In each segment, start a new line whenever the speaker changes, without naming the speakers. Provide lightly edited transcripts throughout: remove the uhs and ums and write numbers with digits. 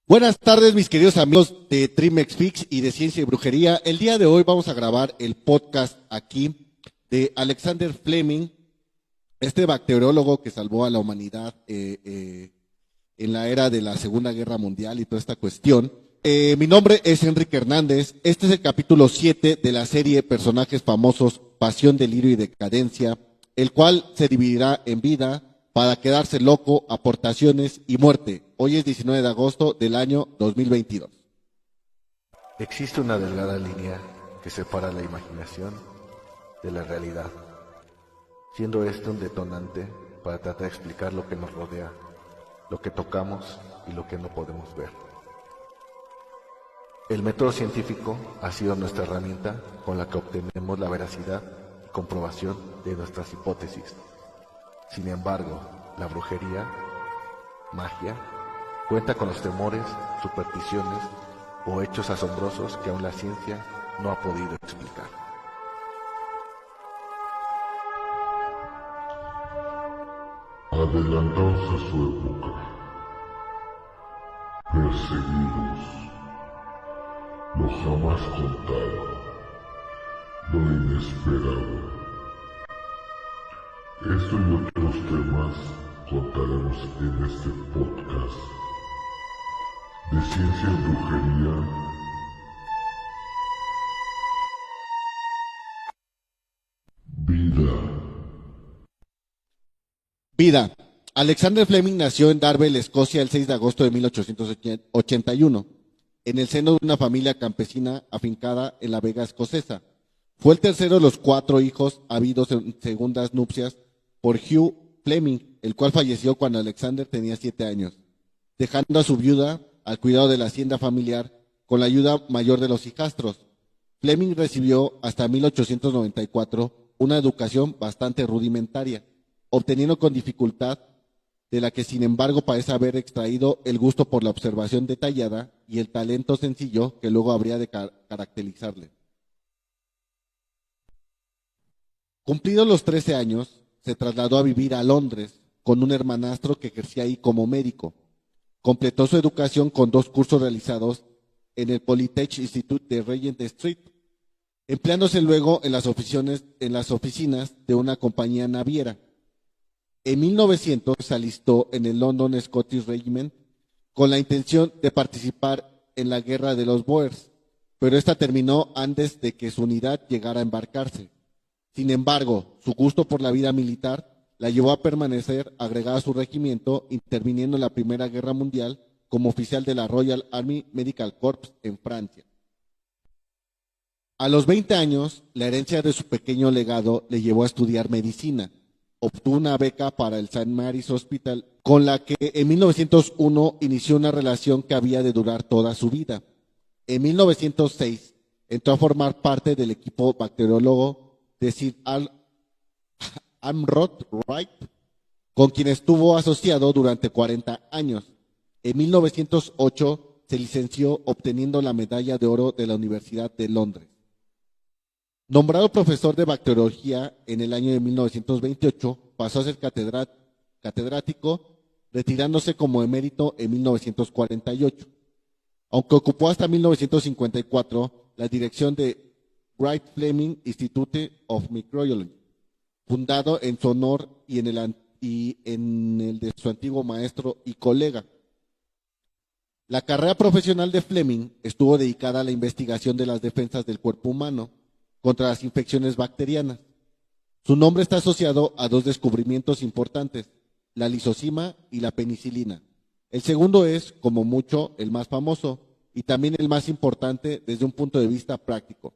Buenas tardes, mis queridos amigos de Trimex Fix y de Ciencia y Brujería. El día de hoy vamos a grabar el podcast aquí de Alexander Fleming, este bacteriólogo que salvó a la humanidad en la era de la Segunda Guerra Mundial y toda esta cuestión. Mi nombre es Enrique Hernández. Este es el capítulo 7 de la serie Personajes Famosos, Pasión, Delirio y Decadencia, el cual se dividirá en vida, para quedarse loco, aportaciones y muerte. Hoy es 19 de agosto del año 2022.
Existe una delgada línea que separa la imaginación de la realidad, siendo este un detonante para tratar de explicar lo que nos rodea, lo que tocamos y lo que no podemos ver. El método científico ha sido nuestra herramienta con la que obtenemos la veracidad y comprobación de nuestras hipótesis. Sin embargo, la brujería, magia, cuenta con los temores, supersticiones o hechos asombrosos que aún la ciencia no ha podido explicar.
Adelantados a su época, perseguidos, lo jamás contado, lo inesperado. Esto y otros temas contaremos en este podcast de Ciencia y Brujería.
Vida. Alexander Fleming nació en Darvel, Escocia, el 6 de agosto de 1881, en el seno de una familia campesina afincada en la Vega escocesa. Fue el tercero de los 4 hijos habidos en segundas nupcias por Hugh Fleming, el cual falleció cuando Alexander tenía 7 años, dejando a su viuda al cuidado de la hacienda familiar con la ayuda mayor de los hijastros. Fleming recibió hasta 1894 una educación bastante rudimentaria, obteniendo con dificultad, de la que sin embargo parece haber extraído el gusto por la observación detallada y el talento sencillo que luego habría de caracterizarle. Cumplidos los 13 años, se trasladó a vivir a Londres con un hermanastro que ejercía ahí como médico. Completó su educación con 2 cursos realizados en el Polytechnic Institute de Regent Street, empleándose luego en las oficinas de una compañía naviera. En 1900 se alistó en el London Scottish Regiment con la intención de participar en la guerra de los Boers, pero esta terminó antes de que su unidad llegara a embarcarse. Sin embargo, su gusto por la vida militar la llevó a permanecer agregada a su regimiento, interviniendo en la Primera Guerra Mundial como oficial de la Royal Army Medical Corps en Francia. A los 20 años, la herencia de su pequeño legado le llevó a estudiar medicina. Obtuvo una beca para el St. Mary's Hospital, con la que en 1901 inició una relación que había de durar toda su vida. En 1906 entró a formar parte del equipo bacteriólogo de Sir Amrod Wright, con quien estuvo asociado durante 40 años. En 1908 se licenció obteniendo la medalla de oro de la Universidad de Londres. Nombrado profesor de bacteriología en el año de 1928, pasó a ser catedrático, retirándose como emérito en 1948, aunque ocupó hasta 1954 la dirección de Wright Fleming Institute of Microbiology, fundado en su honor y en el de su antiguo maestro y colega. La carrera profesional de Fleming estuvo dedicada a la investigación de las defensas del cuerpo humano contra las infecciones bacterianas. Su nombre está asociado a 2 descubrimientos importantes, la lisozima y la penicilina. El segundo es, como mucho, el más famoso y también el más importante desde un punto de vista práctico.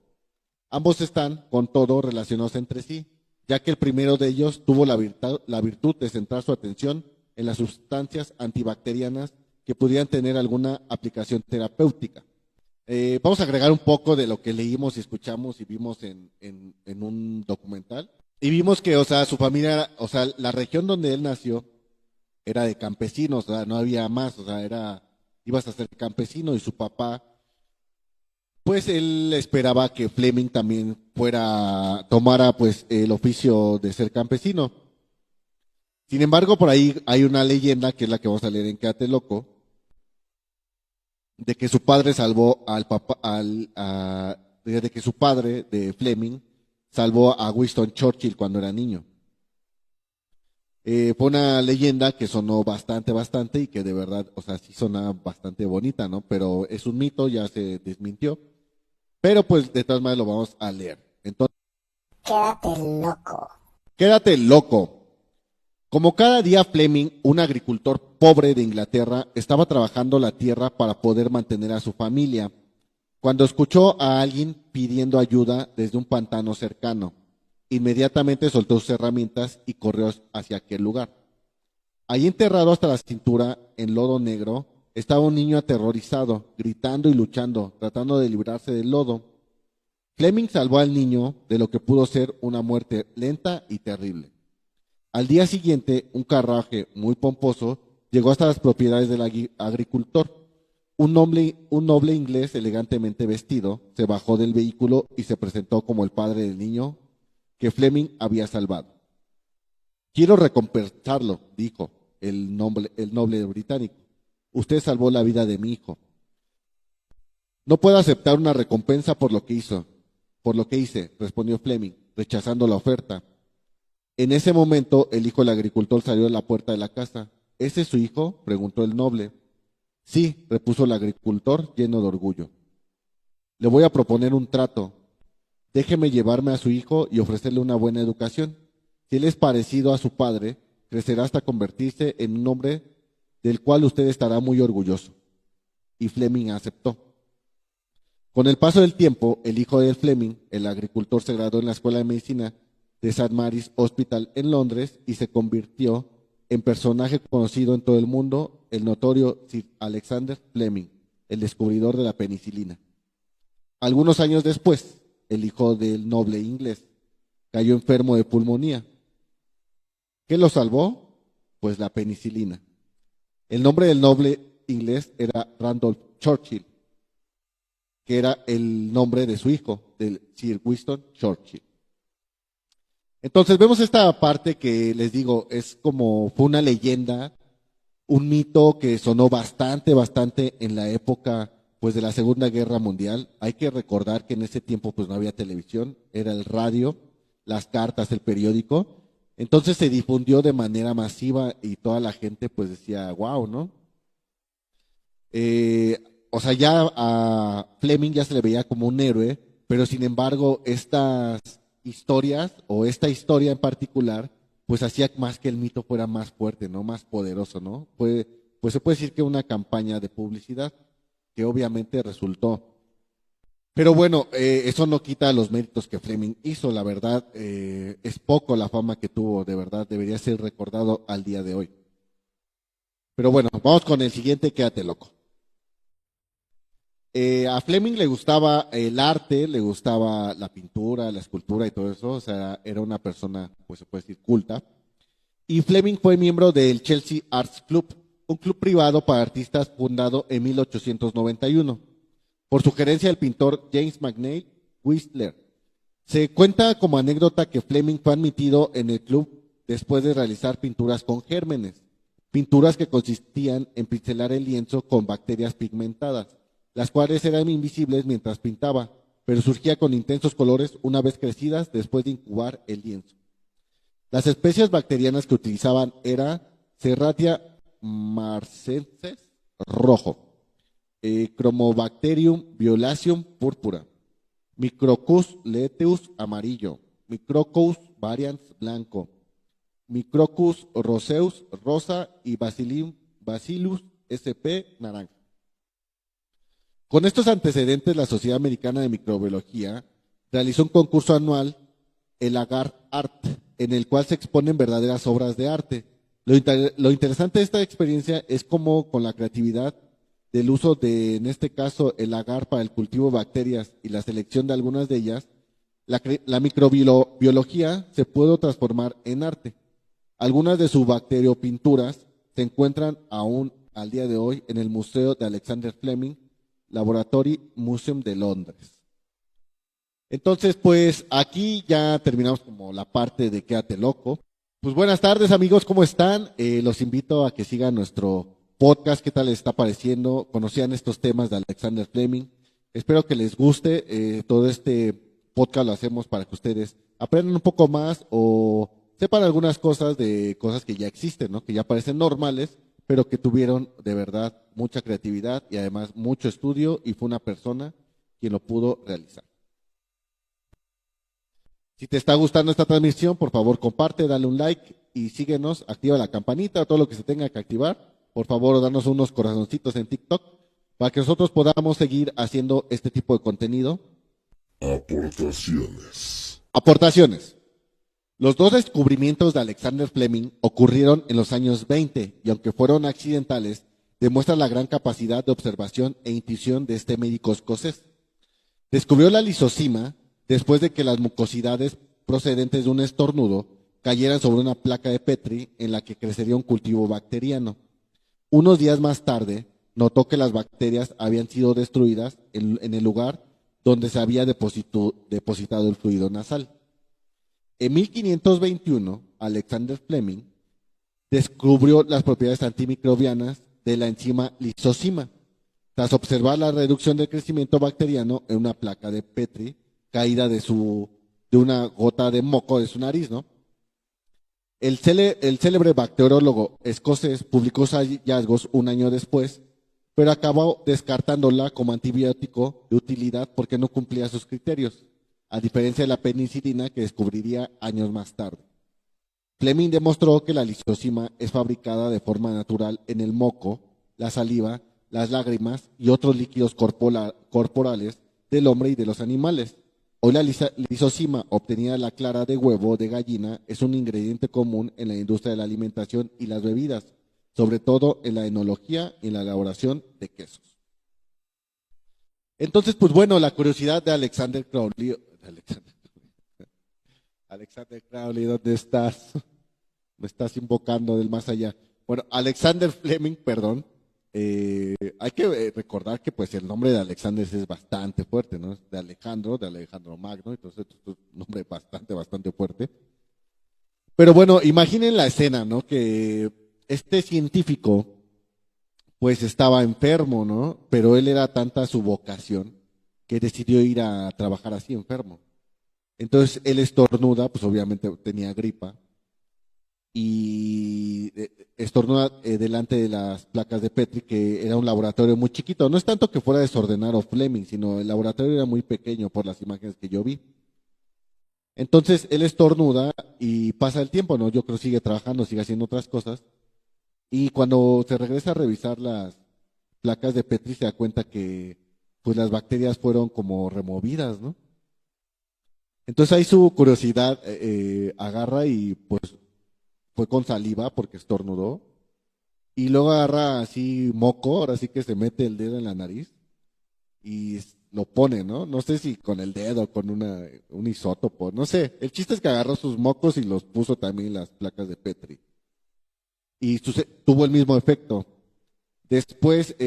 Ambos están, con todo, relacionados entre sí, ya que el primero de ellos tuvo la virtud de centrar su atención en las sustancias antibacterianas que pudieran tener alguna aplicación terapéutica. Vamos a agregar un poco de lo que leímos y escuchamos y vimos en un documental. Y vimos que, su familia, la región donde él nació era de campesinos, no había más, ibas a ser campesino y su papá, pues él esperaba que Fleming también tomara pues el oficio de ser campesino. Sin embargo, por ahí hay una leyenda que es la que vamos a leer en Quédate Loco, de que su padre salvó al papá, de que su padre de Fleming salvó a Winston Churchill cuando era niño. Fue una leyenda que sonó bastante y que de verdad, o sea, sí sonaba bastante bonita, ¿no? Pero es un mito, ya se desmintió. Pero pues de todas maneras lo vamos a leer. Entonces,
Quédate loco.
quédate loco. Como cada día Fleming, un agricultor pobre de Inglaterra, estaba trabajando la tierra para poder mantener a su familia, cuando escuchó a alguien pidiendo ayuda desde un pantano cercano. Inmediatamente soltó sus herramientas y corrió hacia aquel lugar. Allí enterrado hasta la cintura, en lodo negro, estaba un niño aterrorizado, gritando y luchando, tratando de librarse del lodo. Fleming salvó al niño de lo que pudo ser una muerte lenta y terrible. Al día siguiente, un carruaje muy pomposo llegó hasta las propiedades del agricultor. Un noble inglés elegantemente vestido se bajó del vehículo y se presentó como el padre del niño que Fleming había salvado. Quiero recompensarlo, dijo el noble británico. Usted salvó la vida de mi hijo. No puedo aceptar una recompensa por lo que hice, respondió Fleming, rechazando la oferta. En ese momento, el hijo del agricultor salió de la puerta de la casa. ¿Ese es su hijo?, preguntó el noble. Sí, repuso el agricultor, lleno de orgullo. Le voy a proponer un trato. Déjeme llevarme a su hijo y ofrecerle una buena educación. Si él es parecido a su padre, crecerá hasta convertirse en un hombre del cual usted estará muy orgulloso. Y Fleming aceptó. Con el paso del tiempo, el hijo de Fleming, el agricultor, se graduó en la Escuela de Medicina de St. Mary's Hospital en Londres y se convirtió en personaje conocido en todo el mundo, el notorio Sir Alexander Fleming, el descubridor de la penicilina. Algunos años después, el hijo del noble inglés cayó enfermo de pulmonía. ¿Qué lo salvó? Pues la penicilina. El nombre del noble inglés era Randolph Churchill, que era el nombre de su hijo, del Sir Winston Churchill. Entonces vemos esta parte que les digo, fue una leyenda, un mito que sonó bastante en la época pues de la Segunda Guerra Mundial. Hay que recordar que en ese tiempo pues no había televisión, era el radio, las cartas, el periódico. Entonces se difundió de manera masiva y toda la gente pues decía, wow, ¿no? O sea, ya a Fleming ya se le veía como un héroe, pero sin embargo estas historias o esta historia en particular pues hacía más que el mito fuera más fuerte, ¿no? Más poderoso, ¿no? Pues se puede decir que una campaña de publicidad que obviamente resultó. Pero bueno, eso no quita los méritos que Fleming hizo, la verdad, es poco la fama que tuvo, de verdad, debería ser recordado al día de hoy. Pero bueno, vamos con el siguiente, quédate loco. A Fleming le gustaba el arte, le gustaba la pintura, la escultura y todo eso, o sea, era una persona, pues se puede decir, culta. Y Fleming fue miembro del Chelsea Arts Club, un club privado para artistas fundado en 1891, por sugerencia del pintor James McNeill Whistler. Se cuenta como anécdota que Fleming fue admitido en el club después de realizar pinturas con gérmenes, pinturas que consistían en pincelar el lienzo con bacterias pigmentadas, las cuales eran invisibles mientras pintaba, pero surgía con intensos colores una vez crecidas después de incubar el lienzo. Las especies bacterianas que utilizaban era Serratia marcensis rojo, Chromobacterium violaceum púrpura, Microcus luteus amarillo, Microcus varians blanco, Microcus roseus rosa y Bacillus sp naranja. Con estos antecedentes, la Sociedad Americana de Microbiología realizó un concurso anual, el Agar Art, en el cual se exponen verdaderas obras de arte. Lo interesante de esta experiencia es cómo con la creatividad del uso de, en este caso, el agar para el cultivo de bacterias y la selección de algunas de ellas, la microbiología se puede transformar en arte. Algunas de sus bacteriopinturas se encuentran aún al día de hoy en el Museo de Alexander Fleming Laboratory Museum de Londres. Entonces, pues aquí ya terminamos como la parte de Quédate Loco. Pues buenas tardes amigos, ¿cómo están? Los invito a que sigan nuestro podcast, qué tal les está pareciendo, conocían estos temas de Alexander Fleming. Espero que les guste. Todo este podcast lo hacemos para que ustedes aprendan un poco más o sepan algunas cosas de cosas que ya existen, ¿no? Que ya parecen normales, pero que tuvieron de verdad mucha creatividad y además mucho estudio, y fue una persona quien lo pudo realizar. Si te está gustando esta transmisión, por favor comparte, dale un like y síguenos, activa la campanita, todo lo que se tenga que activar. Por favor, danos unos corazoncitos en TikTok para que nosotros podamos seguir haciendo este tipo de contenido. Aportaciones. Los dos descubrimientos de Alexander Fleming ocurrieron en los años 20 y aunque fueron accidentales, demuestran la gran capacidad de observación e intuición de este médico escocés. Descubrió la lisocima después de que las mucosidades procedentes de un estornudo cayeran sobre una placa de Petri en la que crecería un cultivo bacteriano. Unos días más tarde, notó que las bacterias habían sido destruidas en el lugar donde se había depositado el fluido nasal. En 1521, Alexander Fleming descubrió las propiedades antimicrobianas de la enzima lisocima, tras observar la reducción del crecimiento bacteriano en una placa de Petri caída de una gota de moco de su nariz, ¿no? El célebre bacteriólogo escocés publicó sus hallazgos un año después, pero acabó descartándola como antibiótico de utilidad porque no cumplía sus criterios, a diferencia de la penicilina que descubriría años más tarde. Fleming demostró que la lisocima es fabricada de forma natural en el moco, la saliva, las lágrimas y otros líquidos corporales del hombre y de los animales. Hoy la lisocima obtenida de la clara de huevo de gallina es un ingrediente común en la industria de la alimentación y las bebidas, sobre todo en la enología y en la elaboración de quesos. Entonces, pues bueno, la curiosidad de Alexander Crowley. Alexander Crowley, ¿dónde estás? Me estás invocando del más allá. Bueno, Alexander Fleming, perdón. Hay que recordar que pues el nombre de Alexander es bastante fuerte, ¿no? De Alejandro Magno, entonces es un nombre bastante fuerte. Pero bueno, imaginen la escena, ¿no? Que este científico pues estaba enfermo, ¿no? Pero él era tanta su vocación que decidió ir a trabajar así enfermo. Entonces él estornuda, pues obviamente tenía gripa, y estornuda delante de las placas de Petri, que era un laboratorio muy chiquito. No es tanto que fuera desordenado Fleming, sino el laboratorio era muy pequeño por las imágenes que yo vi. Entonces él estornuda y pasa el tiempo, ¿no? Yo creo que sigue trabajando, sigue haciendo otras cosas. Y cuando se regresa a revisar las placas de Petri, se da cuenta que pues las bacterias fueron como removidas, ¿no? Entonces ahí su curiosidad agarra y pues fue con saliva porque estornudó, y luego agarra así moco, ahora sí que se mete el dedo en la nariz y lo pone, ¿no? No sé si con el dedo, con un isótopo, no sé. El chiste es que agarró sus mocos y los puso también en las placas de Petri. Y tuvo el mismo efecto. Después,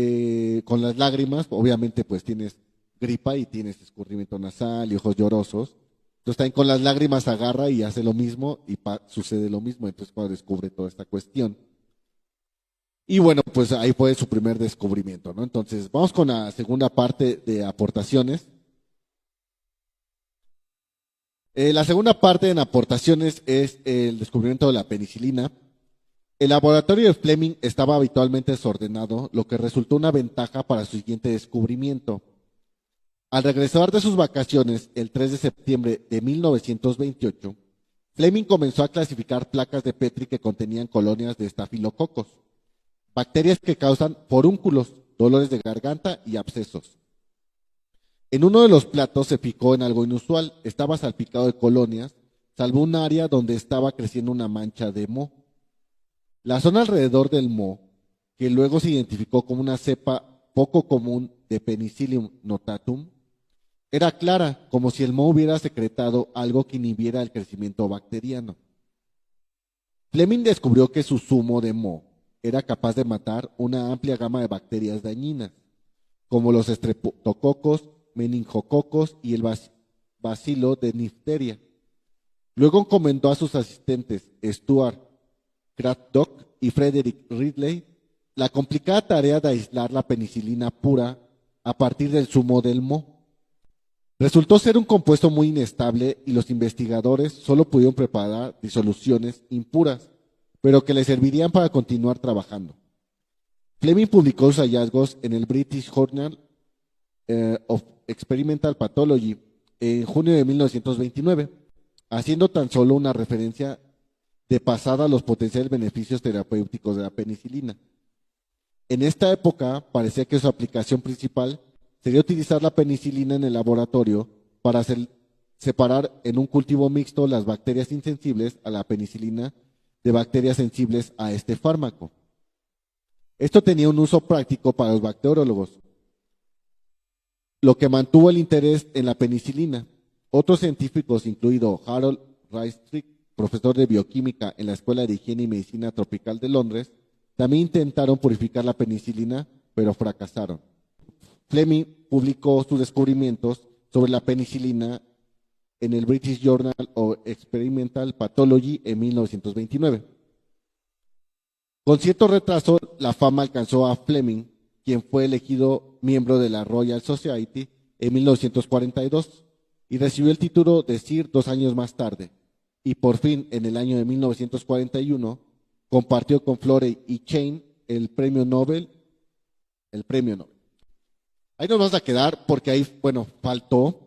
con las lágrimas, obviamente pues tienes gripa y tienes escurrimiento nasal y ojos llorosos. Entonces también con las lágrimas agarra y hace lo mismo y sucede lo mismo. Entonces cuando descubre toda esta cuestión. Y bueno, pues ahí fue su primer descubrimiento, ¿no? Entonces vamos con la segunda parte de aportaciones. La segunda parte en aportaciones es el descubrimiento de la penicilina. El laboratorio de Fleming estaba habitualmente desordenado, lo que resultó una ventaja para su siguiente descubrimiento. Al regresar de sus vacaciones el 3 de septiembre de 1928, Fleming comenzó a clasificar placas de Petri que contenían colonias de estafilococos, bacterias que causan forúnculos, dolores de garganta y abscesos. En uno de los platos se fijó en algo inusual, estaba salpicado de colonias, salvo un área donde estaba creciendo una mancha de moho. La zona alrededor del moho, que luego se identificó como una cepa poco común de Penicillium notatum, era clara, como si el moho hubiera secretado algo que inhibiera el crecimiento bacteriano. Fleming descubrió que su zumo de moho era capaz de matar una amplia gama de bacterias dañinas, como los estreptococos, meningococos y el bacilo de Nifteria. Luego encomendó a sus asistentes Stuart Craddock y Frederick Ridley la complicada tarea de aislar la penicilina pura a partir del zumo del moho resultó ser un compuesto muy inestable y los investigadores solo pudieron preparar disoluciones impuras, pero que le servirían para continuar trabajando. Fleming publicó sus hallazgos en el British Journal of Experimental Pathology en junio de 1929, haciendo tan solo una referencia de pasada a los potenciales beneficios terapéuticos de la penicilina. En esta época parecía que su aplicación principal sería utilizar la penicilina en el laboratorio para separar en un cultivo mixto las bacterias insensibles a la penicilina de bacterias sensibles a este fármaco. Esto tenía un uso práctico para los bacteriólogos, lo que mantuvo el interés en la penicilina. Otros científicos, incluido Harold Raistrick, profesor de bioquímica en la Escuela de Higiene y Medicina Tropical de Londres, también intentaron purificar la penicilina, pero fracasaron. Fleming publicó sus descubrimientos sobre la penicilina en el British Journal of Experimental Pathology en 1929. Con cierto retraso, la fama alcanzó a Fleming, quien fue elegido miembro de la Royal Society en 1942 y recibió el título de Sir 2 años más tarde. Y por fin, en el año de 1941, compartió con Florey y Chain el premio Nobel. Ahí nos vamos a quedar porque ahí, faltó.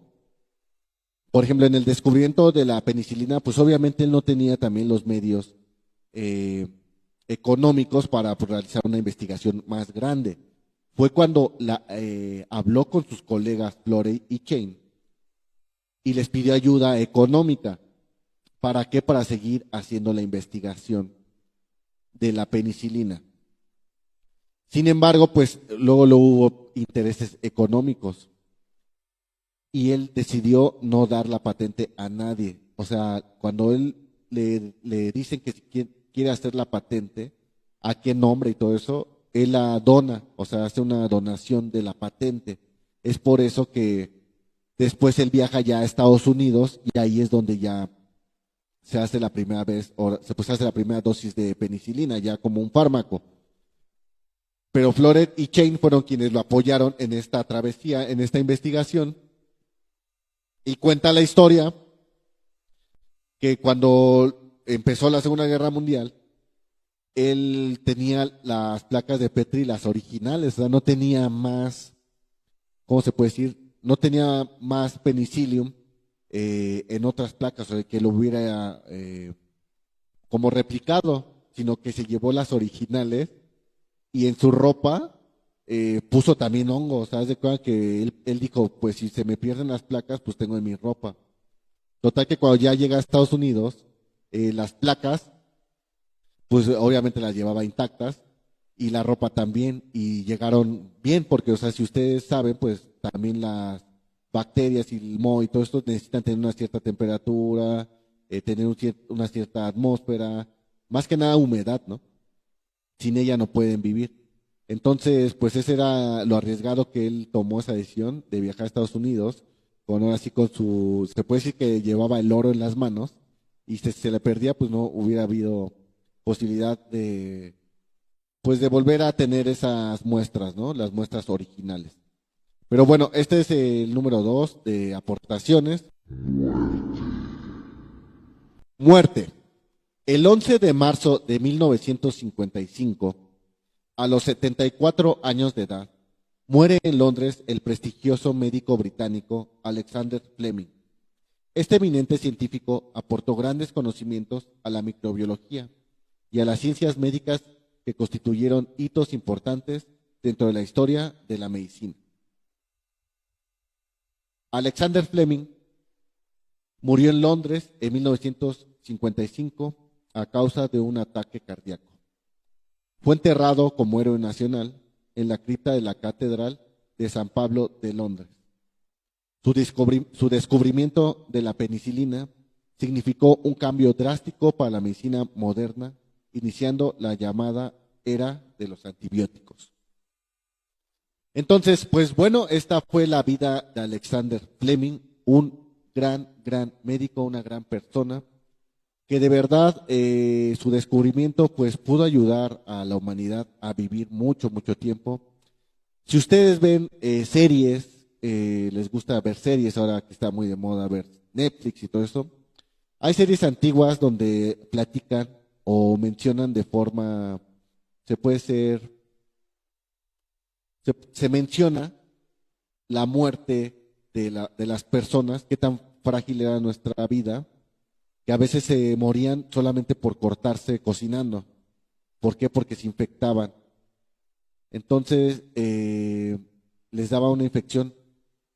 Por ejemplo, en el descubrimiento de la penicilina, pues obviamente él no tenía también los medios económicos para realizar una investigación más grande. Fue cuando habló con sus colegas Florey y Chain y les pidió ayuda económica. ¿Para qué? Para seguir haciendo la investigación de la penicilina. Sin embargo, pues luego hubo intereses económicos y él decidió no dar la patente a nadie. O sea, cuando él le dicen que quiere hacer la patente, a qué nombre y todo eso, él la dona, o sea, hace una donación de la patente. Es por eso que después él viaja ya a Estados Unidos y ahí es donde ya se hace la primera vez, o se hace la primera dosis de penicilina, ya como un fármaco. Pero Florey y Chain fueron quienes lo apoyaron en esta travesía, en esta investigación. Y cuenta la historia que cuando empezó la Segunda Guerra Mundial, él tenía las placas de Petri, las originales, o sea, no tenía más, ¿cómo se puede decir? No tenía más penicillium en otras placas, o sea, que lo hubiera como replicado, sino que se llevó las originales y en su ropa puso también hongos. ¿Sabes de cuenta que él dijo, pues si se me pierden las placas, pues tengo en mi ropa? Total que cuando ya llega a Estados Unidos, las placas, pues obviamente las llevaba intactas y la ropa también, y llegaron bien, porque, o sea, si ustedes saben, pues también las bacterias y el moho y todo esto necesitan tener una cierta temperatura, tener una cierta atmósfera, más que nada humedad, ¿no? Sin ella no pueden vivir. Entonces, pues ese era lo arriesgado que él tomó esa decisión de viajar a Estados Unidos, se puede decir que llevaba el oro en las manos, y si se le perdía, pues no hubiera habido posibilidad de volver a tener esas muestras, ¿no? Las muestras originales. Pero bueno, este es el número 2 de aportaciones. Muerte. El 11 de marzo de 1955, a los 74 años de edad, muere en Londres el prestigioso médico británico Alexander Fleming. Este eminente científico aportó grandes conocimientos a la microbiología y a las ciencias médicas que constituyeron hitos importantes dentro de la historia de la medicina. Alexander Fleming murió en Londres en 1955 a causa de un ataque cardíaco. Fue enterrado como héroe nacional en la cripta de la Catedral de San Pablo de Londres. Su descubrimiento de la penicilina significó un cambio drástico para la medicina moderna, iniciando la llamada era de los antibióticos. Entonces, pues bueno, esta fue la vida de Alexander Fleming, un gran médico, una gran persona, que de verdad su descubrimiento pues pudo ayudar a la humanidad a vivir mucho, mucho tiempo. Si ustedes ven series, les gusta ver series, ahora que está muy de moda ver Netflix y todo eso, hay series antiguas donde platican o mencionan de forma, se puede ser, se menciona la muerte de las personas, qué tan frágil era nuestra vida, que a veces se morían solamente por cortarse cocinando. ¿Por qué? Porque se infectaban. Entonces, les daba una infección.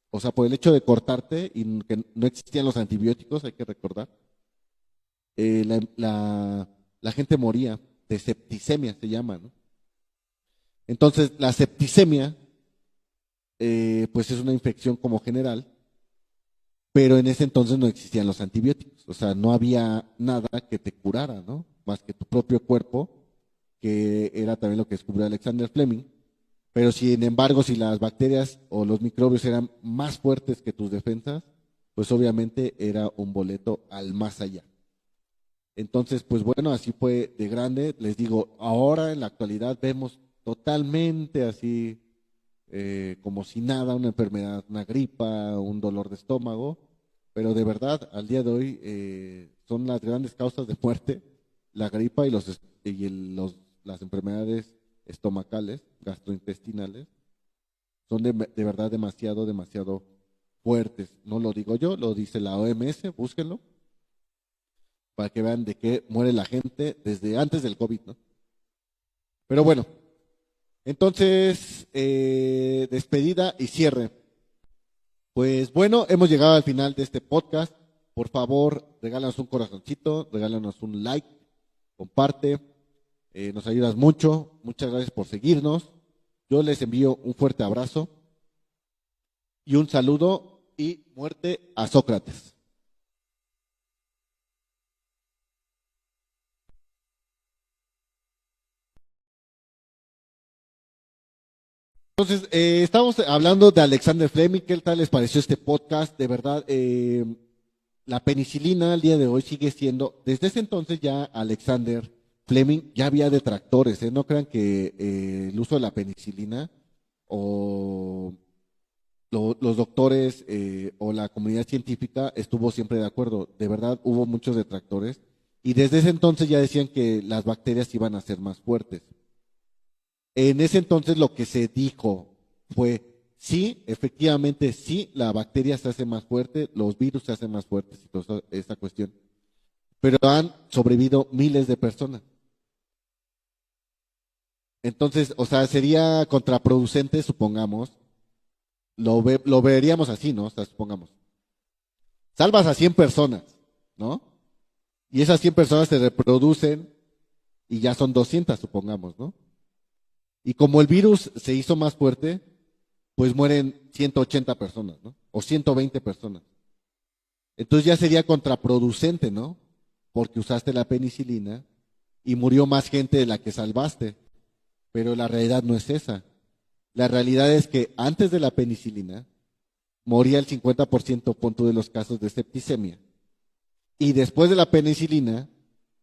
O sea, por el hecho de cortarte y que no existían los antibióticos, hay que recordar, la gente moría de septicemia, se llama, ¿no? Entonces, la septicemia, pues es una infección como general, pero en ese entonces no existían los antibióticos, o sea, no había nada que te curara, ¿no? Más que tu propio cuerpo, que era también lo que descubrió Alexander Fleming. Pero sin embargo, si las bacterias o los microbios eran más fuertes que tus defensas, pues obviamente era un boleto al más allá. Entonces, pues bueno, así fue de grande. Les digo, ahora en la actualidad vemos totalmente así, como si nada, una enfermedad, una gripa, un dolor de estómago, pero de verdad, al día de hoy, son las grandes causas de muerte, la gripa y las enfermedades estomacales, gastrointestinales, son de verdad demasiado, demasiado fuertes. No lo digo yo, lo dice la OMS, búsquenlo, para que vean de qué muere la gente desde antes del COVID, ¿no? Pero bueno, entonces, despedida y cierre. Pues bueno, hemos llegado al final de este podcast. Por favor, regálanos un corazoncito, regálanos un like, comparte, nos ayudas mucho. Muchas gracias por seguirnos. Yo les envío un fuerte abrazo y un saludo y muerte a Sócrates. Entonces, estamos hablando de Alexander Fleming. ¿Qué tal les pareció este podcast? De verdad, la penicilina al día de hoy sigue siendo, desde ese entonces ya Alexander Fleming ya había detractores, ¿eh? No crean que el uso de la penicilina o los doctores o la comunidad científica estuvo siempre de acuerdo. De verdad, hubo muchos detractores y desde ese entonces ya decían que las bacterias iban a ser más fuertes. En ese entonces lo que se dijo fue, sí, efectivamente, sí, la bacteria se hace más fuerte, los virus se hacen más fuertes y toda esta cuestión. Pero han sobrevivido miles de personas. Entonces, o sea, sería contraproducente, supongamos, lo veríamos así, ¿no? O sea, supongamos, salvas a 100 personas, ¿no? Y esas 100 personas se reproducen y ya son 200, supongamos, ¿no? Y como el virus se hizo más fuerte, pues mueren 180 personas, ¿no? O 120 personas. Entonces ya sería contraproducente, ¿no? Porque usaste la penicilina y murió más gente de la que salvaste. Pero la realidad no es esa. La realidad es que antes de la penicilina moría el 50% punto de los casos de septicemia. Y después de la penicilina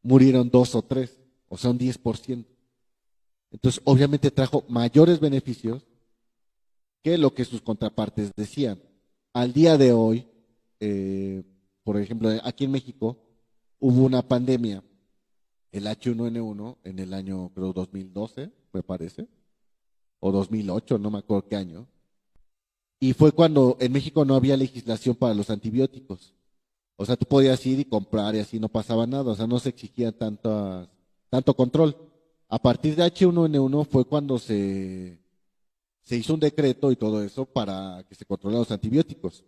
murieron 2 o 3, o sea, un 10%. Entonces, obviamente trajo mayores beneficios que lo que sus contrapartes decían. Al día de hoy, por ejemplo, aquí en México hubo una pandemia, el H1N1, en el año, creo, 2012, me parece, o 2008, no me acuerdo qué año, y fue cuando en México no había legislación para los antibióticos. O sea, tú podías ir y comprar y así no pasaba nada, o sea, no se exigía tanto control. A partir de H1N1 fue cuando se hizo un decreto y todo eso para que se controlaran los antibióticos.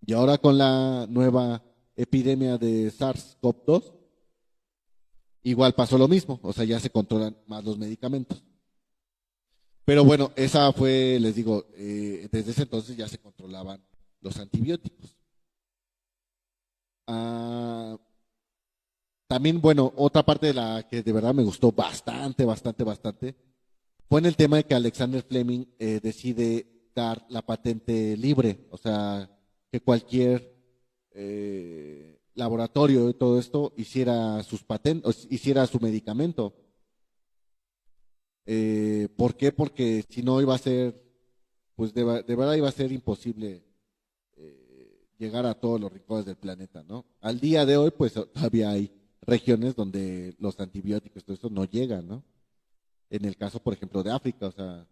Y ahora con la nueva epidemia de SARS-CoV-2, igual pasó lo mismo, o sea, ya se controlan más los medicamentos. Pero bueno, esa fue, les digo, desde ese entonces ya se controlaban los antibióticos. También, bueno, otra parte de la que de verdad me gustó bastante, fue en el tema de que Alexander Fleming decide dar la patente libre, o sea, que cualquier laboratorio y todo esto hiciera sus patentes, hiciera su medicamento. ¿Por qué? Porque si no iba a ser, pues de verdad iba a ser imposible llegar a todos los rincones del planeta, ¿no? Al día de hoy, pues todavía hay regiones donde los antibióticos, todo eso no llegan, ¿no? En el caso, por ejemplo, de África, o sea,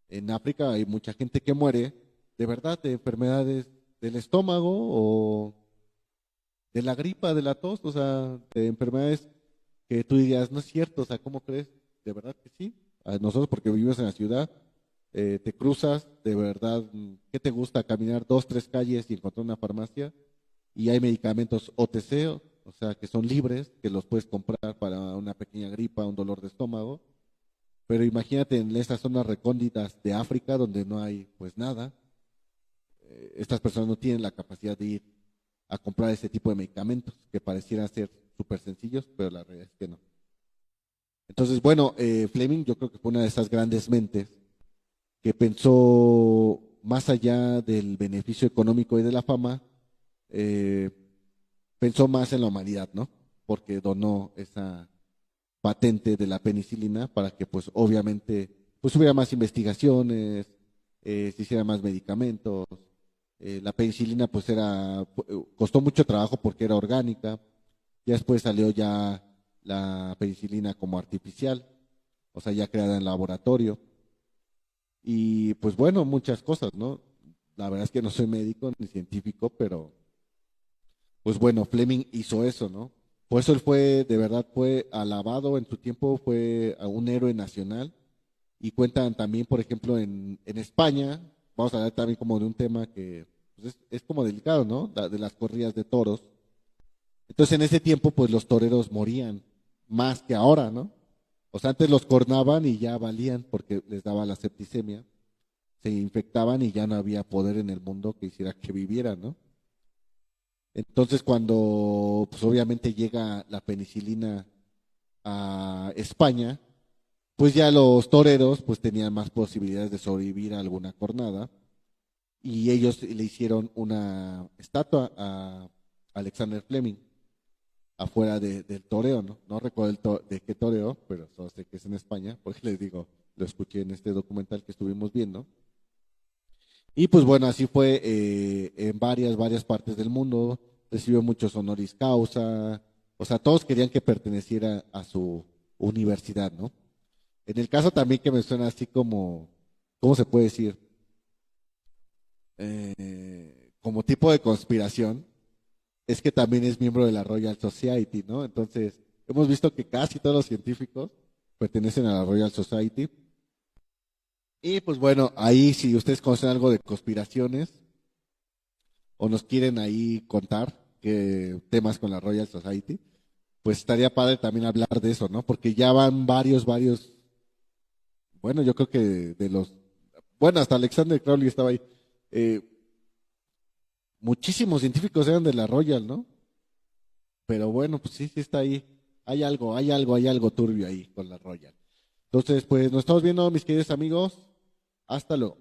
en África hay mucha gente que muere de verdad de enfermedades del estómago o de la gripa, de la tos, o sea, de enfermedades que tú dirías, no es cierto, o sea, ¿cómo crees? De verdad que sí. A nosotros, porque vivimos en la ciudad, te cruzas, de verdad, ¿qué te gusta? Caminar 2, 3 calles y encontrar una farmacia y hay medicamentos OTC, o sea, que son libres, que los puedes comprar para una pequeña gripa, un dolor de estómago. Pero imagínate en esas zonas recónditas de África donde no hay pues nada, estas personas no tienen la capacidad de ir a comprar ese tipo de medicamentos que parecieran ser súper sencillos, pero la realidad es que no. Entonces, bueno, Fleming yo creo que fue una de esas grandes mentes que pensó más allá del beneficio económico y de la fama, eh, pensó más en la humanidad, ¿no? Porque donó esa patente de la penicilina para que pues obviamente pues hubiera más investigaciones, se hicieran más medicamentos. La penicilina pues costó mucho trabajo porque era orgánica. Ya después salió ya la penicilina como artificial, o sea, ya creada en laboratorio. Y pues bueno, muchas cosas, ¿no? La verdad es que no soy médico ni científico, pero pues bueno, Fleming hizo eso, ¿no? Por eso él fue, de verdad, fue alabado en su tiempo, fue a un héroe nacional. Y cuentan también, por ejemplo, en España, vamos a hablar también como de un tema que pues es como delicado, ¿no? De las corridas de toros. Entonces en ese tiempo, pues los toreros morían más que ahora, ¿no? O sea, antes los cornaban y ya valían porque les daba la septicemia. Se infectaban y ya no había poder en el mundo que hiciera que vivieran, ¿no? Entonces cuando pues obviamente llega la penicilina a España, pues ya los toreros pues tenían más posibilidades de sobrevivir a alguna cornada y ellos le hicieron una estatua a Alexander Fleming afuera del toreo, ¿no? No recuerdo de qué toreo, pero solo sé que es en España, porque les digo, lo escuché en este documental que estuvimos viendo. Y pues bueno, así fue en varias partes del mundo, recibió muchos honoris causa, o sea, todos querían que perteneciera a su universidad, ¿no? En el caso también que me suena así como, ¿cómo se puede decir? Como tipo de conspiración, es que también es miembro de la Royal Society, ¿no? Entonces, hemos visto que casi todos los científicos pertenecen a la Royal Society. Y pues bueno, ahí si ustedes conocen algo de conspiraciones o nos quieren ahí contar qué temas con la Royal Society, pues estaría padre también hablar de eso, ¿no? Porque ya van varios, bueno, yo creo que bueno, hasta Alexander Crowley estaba ahí. Eh, Muchísimos científicos eran de la Royal, ¿no? Pero bueno, pues sí, sí está ahí. Hay algo turbio ahí con la Royal. Entonces, pues nos estamos viendo, mis queridos amigos. Hasta luego.